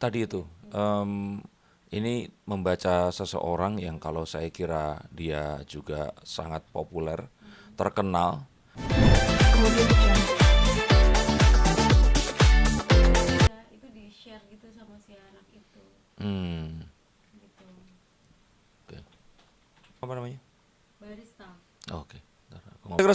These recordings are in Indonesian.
tadi itu, ini membaca seseorang yang kalau saya kira dia juga sangat populer, terkenal. Audio Jungle. Ya, itu di share gitu sama si anak itu Hmm, gitu. oke. Apa namanya? Barista. Oke. Bentar,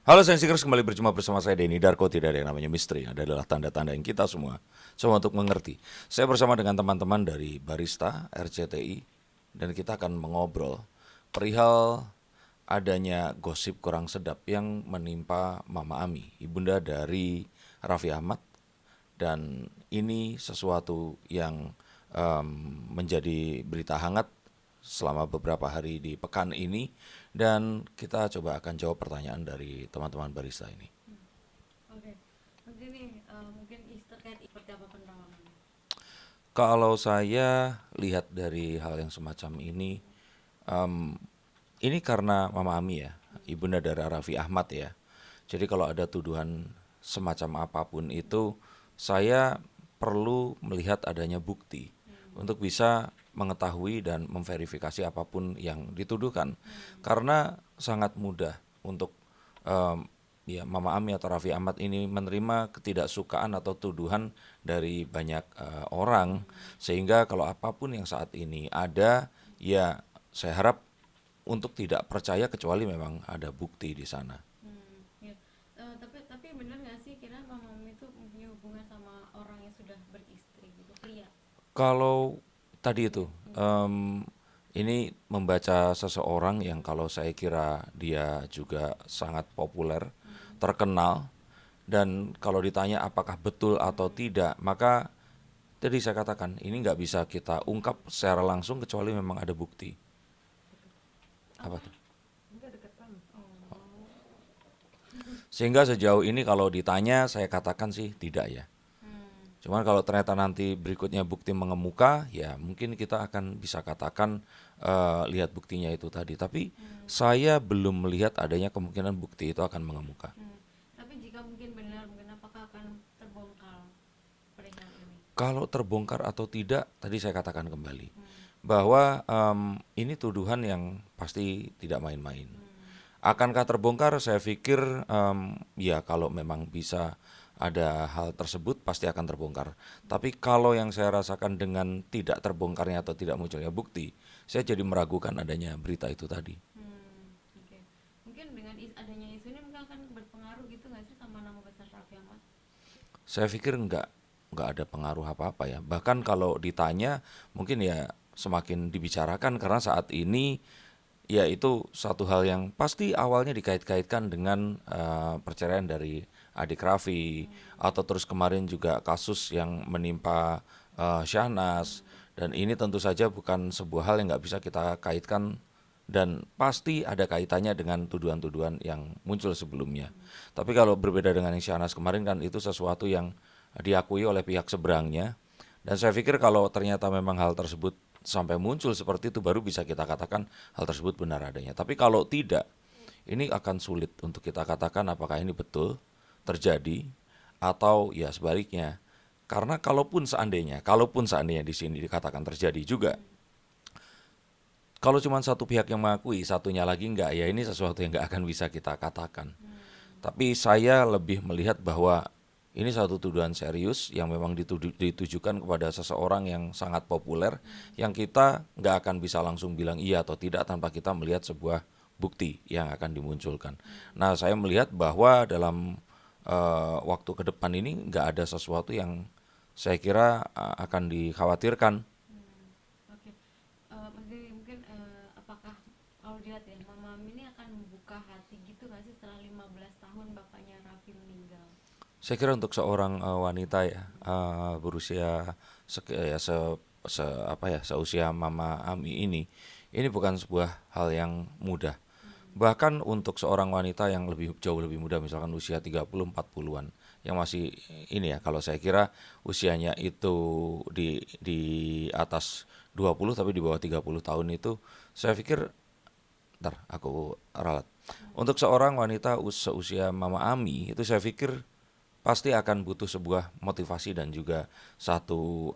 halo Sensikers, kembali berjumpa bersama saya Denny Darko. Tidak ada yang namanya misteri, adalah tanda-tanda yang kita semua untuk mengerti. Saya bersama dengan teman-teman dari Barista RCTI, dan kita akan mengobrol perihal adanya gosip kurang sedap yang menimpa Mama Ami, ibunda dari Raffi Ahmad. Dan ini sesuatu yang em, menjadi berita hangat selama beberapa hari di pekan ini, dan kita coba akan jawab pertanyaan dari teman-teman barista ini. Oke. Mas ini mungkin terkait seperti apa penerawangannya? Kalau saya lihat dari hal yang semacam ini karena Mama Ami ya, ibunda dari Raffi Ahmad ya. Jadi kalau ada tuduhan semacam apapun itu, saya perlu melihat adanya bukti untuk bisa mengetahui dan memverifikasi apapun yang dituduhkan. Karena sangat mudah untuk em, ya Mama Ami atau Raffi Ahmad ini menerima ketidaksukaan atau tuduhan dari banyak orang, sehingga kalau apapun yang saat ini ada, ya saya harap untuk tidak percaya kecuali memang ada bukti di sana. Ya. Tapi benar nggak sih kira Mama Mami itu punya hubungan sama orang yang sudah beristri gitu, pria? Kalau tadi itu, ini membaca seseorang yang kalau saya kira dia juga sangat populer, terkenal, dan kalau ditanya apakah betul atau tidak, maka tadi saya katakan ini nggak bisa kita ungkap secara langsung kecuali memang ada bukti. Apa tuh? Enggak dekat banget. Oh. Sehingga sejauh ini kalau ditanya saya katakan sih tidak ya. Cuman kalau ternyata nanti berikutnya bukti mengemuka, ya mungkin kita akan bisa katakan lihat buktinya itu tadi. Tapi saya belum melihat adanya kemungkinan bukti itu akan mengemuka. Tapi jika mungkin benar, mungkin apakah akan terbongkar perihal ini? Kalau terbongkar atau tidak, tadi saya katakan kembali bahwa ini tuduhan yang pasti tidak main-main. Akankah terbongkar? Saya pikir ya kalau memang bisa ada hal tersebut pasti akan terbongkar. Tapi kalau yang saya rasakan dengan tidak terbongkarnya atau tidak munculnya bukti, saya jadi meragukan adanya berita itu tadi. Oke. Mungkin dengan adanya isu ini mungkin akan berpengaruh gitu nggak sih sama nama besar Raffi Ahmad? Saya pikir nggak ada pengaruh apa-apa ya. Bahkan kalau ditanya mungkin ya semakin dibicarakan karena saat ini ya itu satu hal yang pasti awalnya dikait-kaitkan dengan perceraian dari adik Raffi, atau terus kemarin juga kasus yang menimpa Syahnas, dan ini tentu saja bukan sebuah hal yang nggak bisa kita kaitkan dan pasti ada kaitannya dengan tuduhan-tuduhan yang muncul sebelumnya. Tapi kalau berbeda dengan yang Syahnas kemarin kan itu sesuatu yang diakui oleh pihak seberangnya, dan saya pikir kalau ternyata memang hal tersebut sampai muncul seperti itu baru bisa kita katakan hal tersebut benar adanya. Tapi kalau tidak, ini akan sulit untuk kita katakan apakah ini betul terjadi atau ya sebaliknya. Karena kalaupun seandainya di sini dikatakan terjadi juga, kalau cuma satu pihak yang mengakui, satunya lagi enggak, ya ini sesuatu yang enggak akan bisa kita katakan. Tapi saya lebih melihat bahwa ini satu tuduhan serius yang memang ditujukan kepada seseorang yang sangat populer, yang kita nggak akan bisa langsung bilang iya atau tidak tanpa kita melihat sebuah bukti yang akan dimunculkan. Nah, saya melihat bahwa dalam waktu ke depan ini nggak ada sesuatu yang saya kira akan dikhawatirkan. Oke. Mas Dewi, mungkin apakah kalau dilihat ya Mama Mami ini akan membuka hati gitu nggak sih setelah 15 tahun bapaknya Raffi meninggal? Saya kira untuk seorang wanita ya berusia seusia Mama Ami ini bukan sebuah hal yang mudah. Bahkan untuk seorang wanita yang jauh lebih muda, misalkan usia 30 40-an, yang masih ini ya, kalau saya kira usianya itu di atas 20 tapi di bawah 30 tahun itu, saya pikir ntar aku ralat. Untuk seorang wanita seusia Mama Ami itu saya pikir pasti akan butuh sebuah motivasi dan juga satu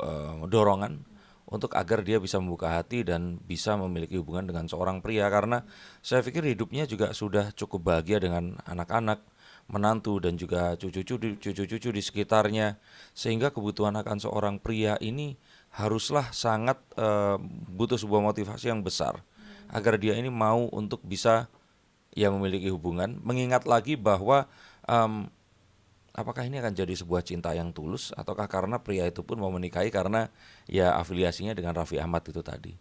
dorongan untuk agar dia bisa membuka hati dan bisa memiliki hubungan dengan seorang pria, karena saya pikir hidupnya juga sudah cukup bahagia dengan anak-anak, menantu dan juga cucu-cucu di sekitarnya, sehingga kebutuhan akan seorang pria ini haruslah sangat butuh sebuah motivasi yang besar agar dia ini mau untuk bisa ya memiliki hubungan, mengingat lagi bahwa em, apakah ini akan jadi sebuah cinta yang tulus ataukah karena pria itu pun mau menikahi karena ya afiliasinya dengan Raffi Ahmad itu tadi.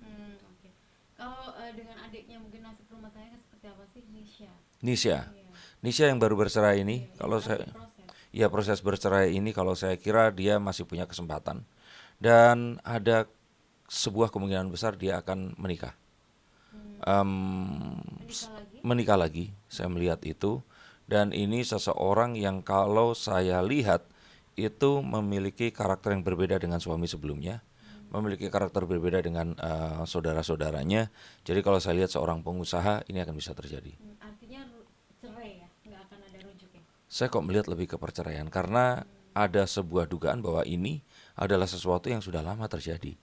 Oke. Kalau dengan adiknya mungkin nasib rumah tangga seperti apa sih, Nisha? Nisha, Iya. Nisha yang baru bercerai ini, Iya, kalau yang saya lagi proses. ya proses bercerai ini kalau saya kira dia masih punya kesempatan dan ada sebuah kemungkinan besar dia akan menikah. Menikah lagi? Menikah lagi, saya melihat itu. Dan ini seseorang yang kalau saya lihat itu memiliki karakter yang berbeda dengan suami sebelumnya, memiliki karakter berbeda dengan saudara-saudaranya. Jadi kalau saya lihat seorang pengusaha, ini akan bisa terjadi. Artinya cerai ya, nggak akan ada rujuk ya? Saya kok melihat lebih ke perceraian karena ada sebuah dugaan bahwa ini adalah sesuatu yang sudah lama terjadi,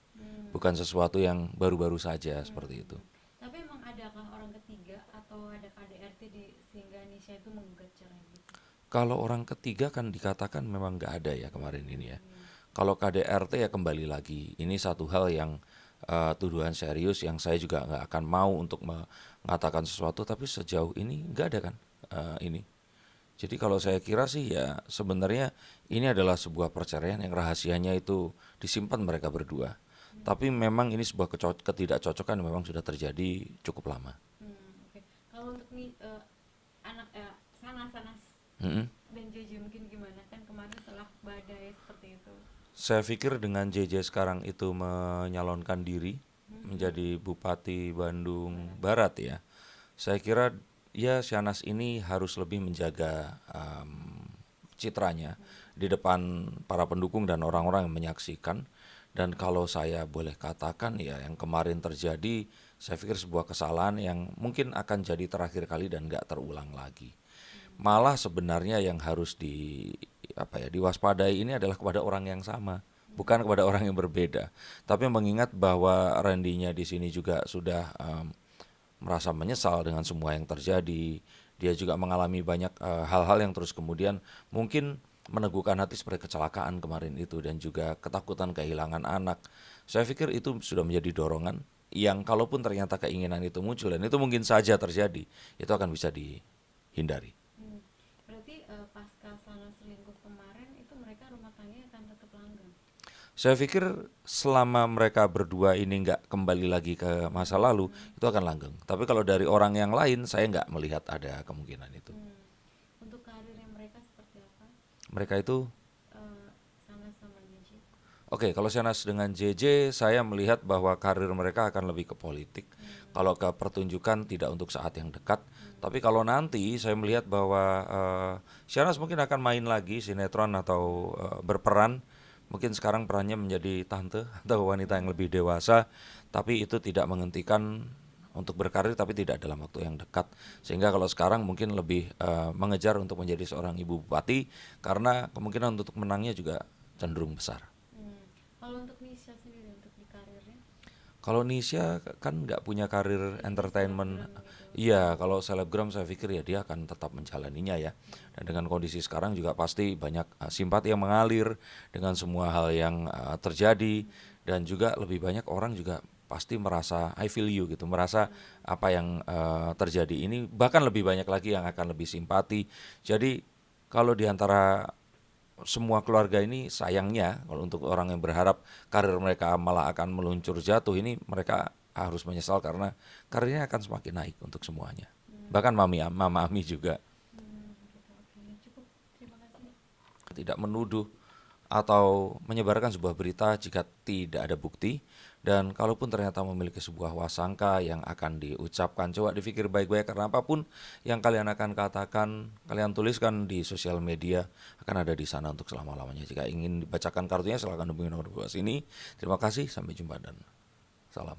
bukan sesuatu yang baru-baru saja seperti itu. Tapi emang adakah orang ketiga atau ada KDRT sehingga Nisha itu menggugat cerai gitu? Kalau orang ketiga kan dikatakan memang nggak ada ya kemarin ini ya. Kalau KDRT ya kembali lagi, ini satu hal yang tuduhan serius yang saya juga nggak akan mau untuk mengatakan sesuatu, tapi sejauh ini nggak ada kan ini. Jadi kalau saya kira sih ya sebenarnya ini adalah sebuah perceraian yang rahasianya itu disimpan mereka berdua. Tapi memang ini sebuah ketidakcocokan yang memang sudah terjadi cukup lama. Oke. Kalau untuk nih anak Sanas Mm-mm. dan JJ mungkin gimana, kan kemarin setelah badai seperti itu? Saya pikir dengan JJ sekarang itu menyalonkan diri menjadi Bupati Bandung Barat ya. Saya kira ya Shanas ini harus lebih menjaga citranya di depan para pendukung dan orang-orang yang menyaksikan. Dan kalau saya boleh katakan ya yang kemarin terjadi, saya pikir sebuah kesalahan yang mungkin akan jadi terakhir kali dan nggak terulang lagi. Malah sebenarnya yang harus diwaspadai ini adalah kepada orang yang sama, bukan kepada orang yang berbeda. Tapi mengingat bahwa Randy-nya di sini juga sudah merasa menyesal dengan semua yang terjadi. Dia juga mengalami banyak hal-hal yang terus kemudian mungkin meneguhkan hati seperti kecelakaan kemarin itu dan juga ketakutan kehilangan anak. Saya pikir itu sudah menjadi dorongan yang kalaupun ternyata keinginan itu muncul dan itu mungkin saja terjadi, itu akan bisa dihindari. Berarti pasca Sanas selingkuh kemarin itu mereka rumah tangganya akan tetap langgeng? Saya pikir selama mereka berdua ini nggak kembali lagi ke masa lalu, itu akan langgeng. Tapi kalau dari orang yang lain, saya nggak melihat ada kemungkinan itu. Untuk karirnya mereka seperti apa? Mereka itu, Sanas sama JJ? oke, kalau Shanas dengan JJ, saya melihat bahwa karir mereka akan lebih ke politik. Kalau ke pertunjukan tidak untuk saat yang dekat. Tapi kalau nanti saya melihat bahwa Shanas mungkin akan main lagi sinetron atau berperan. Mungkin sekarang perannya menjadi tante atau wanita yang lebih dewasa. Tapi itu tidak menghentikan untuk berkarir, tapi tidak dalam waktu yang dekat. Sehingga kalau sekarang mungkin lebih mengejar untuk menjadi seorang ibu bupati. Karena kemungkinan untuk menangnya juga cenderung besar. Kalau untuk Nisha sendiri untuk di karirnya? Kalau Nisha kan nggak punya karir entertainment, iya. Kalau selebgram saya pikir ya dia akan tetap menjalaninya ya. Dan dengan kondisi sekarang juga pasti banyak simpati yang mengalir dengan semua hal yang terjadi dan juga lebih banyak orang juga pasti merasa I feel you gitu, merasa apa yang terjadi ini bahkan lebih banyak lagi yang akan lebih simpati. Jadi kalau diantara semua keluarga ini sayangnya kalau untuk orang yang berharap karir mereka malah akan meluncur jatuh ini mereka harus menyesal karena karirnya akan semakin naik untuk semuanya. Bahkan Mama Ami juga Gitu, oke. Cukup, terima kasih. tidak menuduh atau menyebarkan sebuah berita jika tidak ada bukti, dan kalaupun ternyata memiliki sebuah wasangka yang akan diucapkan, coba dipikir baik-baik karena apapun yang kalian akan katakan, kalian tuliskan di sosial media akan ada di sana untuk selama-lamanya. Jika ingin dibacakan kartunya silakan hubungi nomor di bawah sini. Terima kasih, sampai jumpa dan salam.